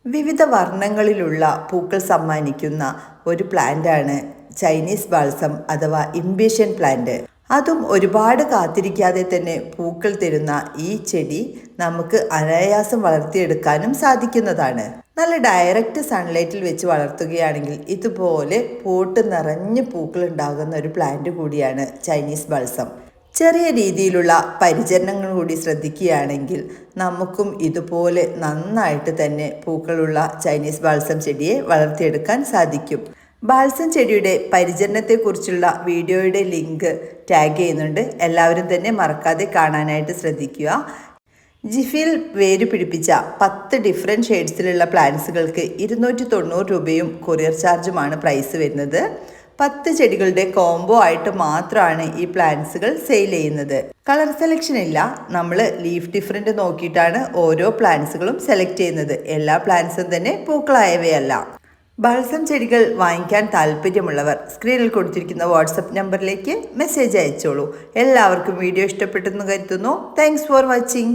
വിവിധ വർണ്ണങ്ങളിലുള്ള പൂക്കൾ സമ്മാനിക്കുന്ന ഒരു പ്ലാന്റാണ് ചൈനീസ് ബാൾസം അഥവാ ഇംപേഷ്യൻ പ്ലാന്റ്. അതും ഒരുപാട് കാത്തിരിക്കാതെ തന്നെ പൂക്കൾ തരുന്ന ഈ ചെടി നമുക്ക് അനായാസം വളർത്തിയെടുക്കാനും സാധിക്കുന്നതാണ്. നല്ല ഡയറക്റ്റ് സൺലൈറ്റിൽ വെച്ച് വളർത്തുകയാണെങ്കിൽ ഇതുപോലെ പോട്ട് നിറഞ്ഞ് പൂക്കൾ ഉണ്ടാകുന്ന ഒരു പ്ലാന്റ് കൂടിയാണ് ചൈനീസ് ബാൾസം. ചെറിയ രീതിയിലുള്ള പരിചരണങ്ങൾ കൂടി ശ്രദ്ധിക്കുകയാണെങ്കിൽ നമുക്കും ഇതുപോലെ നന്നായിട്ട് തന്നെ പൂക്കളുള്ള ചൈനീസ് ബാൾസം ചെടിയെ വളർത്തിയെടുക്കാൻ സാധിക്കും. ബാൾസം ചെടിയുടെ പരിചരണത്തെക്കുറിച്ചുള്ള വീഡിയോയുടെ ലിങ്ക് ടാഗ് ചെയ്യുന്നുണ്ട്. എല്ലാവരും തന്നെ മറക്കാതെ കാണാനായിട്ട് ശ്രദ്ധിക്കുക. ജിഫിയിൽ വേര് പിടിപ്പിച്ച 10 ഡിഫറെൻറ്റ് ഷെയ്ഡ്സിലുള്ള പ്ലാന്റ്സുകൾക്ക് 290 രൂപയും കൊറിയർ ചാർജുമാണ് പ്രൈസ് വരുന്നത്. 10 ചെടികളുടെ കോംബോ ആയിട്ട് മാത്രമാണ് ഈ പ്ലാന്റ്സുകൾ സെയിൽ ചെയ്യുന്നത്. കളർ സെലക്ഷൻ ഇല്ല. നമ്മൾ ലീഫ് ഡിഫറൻറ്റ് നോക്കിയിട്ടാണ് ഓരോ പ്ലാന്റ്സുകളും സെലക്ട് ചെയ്യുന്നത്. എല്ലാ പ്ലാന്റ്സും തന്നെ പൂക്കളായവയല്ല. ബാൾസം ചെടികൾ വാങ്ങിക്കാൻ താല്പര്യമുള്ളവർ സ്ക്രീനിൽ കൊടുത്തിരിക്കുന്ന വാട്സപ്പ് നമ്പറിലേക്ക് മെസ്സേജ് അയച്ചോളൂ. എല്ലാവർക്കും വീഡിയോ ഇഷ്ടപ്പെട്ടെന്ന് കരുതുന്നു. Thanks for watching.